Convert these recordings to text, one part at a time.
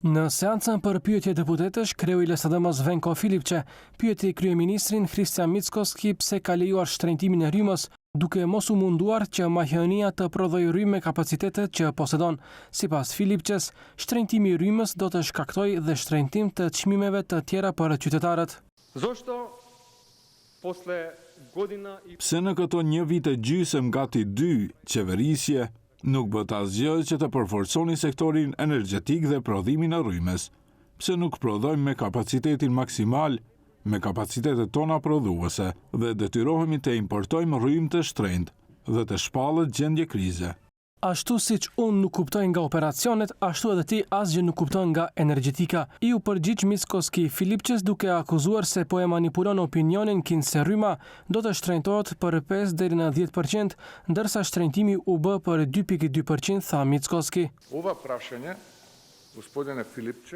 Në seancën për pyetje deputetësh, kreu i LSDM-s Venko Filipçe pyeti kryeministrin Christian Mickoski pse ka lejuar shtrenjtimin e rrymës, duke mos u munduar që Maqedonia të prodhojë rrymë me kapacitetet që posedon. Sipas Filipçes, shtrenjtimi i rrymës do të shkaktojë dhe shtrenjtim të çmimeve të tjera për qytetarët. Pse në këto një vit e gjysmë gati 2 qeverisje, nuk bët asgjë që të përforconi sektorin energjetik dhe prodhimin e rrymës. Pse nuk prodhojmë me kapacitetin maksimal, me kapacitetet tona prodhuese dhe detyrohemi të importojmë rrymë të shtrenjtë dhe të shpallët gjendje krize. Ashtu siç unë nuk kuptoj nga operacionet, ashtu edhe ti asgjë nuk kupton nga energjetika. I u përgjigj Mickoski Filipçes duke akuzuar se po e manipulon opinionin se rryma do të shtrenjtohet për 5 deri në 10%, ndërsa shtrenjtimi u bë për 2.2%, tha Mickoski.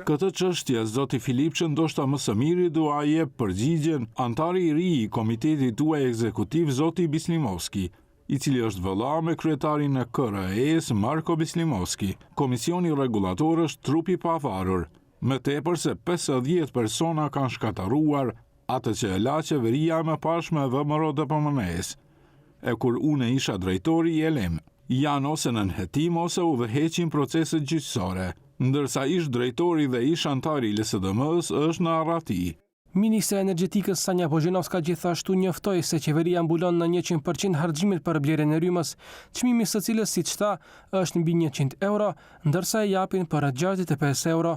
Këtë çështje zoti Filipçe ndoshta më së miri do a jep përgjigjen antari i ri i komitetit tuaj ekzekutiv zoti Bislimovski, i cili është vëlla me kryetarin e KRE-s Marko Bislimovski. Komisioni rregullator është trupi pa varur. Më tepër se 50 persona kanë shkatëruar atë që e la qeveria më pashme dhe MRO-DPMNE-s. E kur unë isha drejtori i ELEM, janë ose në nënhetim ose udhëheqin proceset gjyqësore, ndërsa ish drejtori dhe ish antari i LSDM-s është në arrati. Ministra e Energjetikës Sanja Bozhenovska gjithashtu njoftoi se qeveria mbulon në 100% harxhimet për blerjen e rrymës, çmimi së cilës, siç tha, është mbi 100 euro, ndërsa e japin për 65 euro.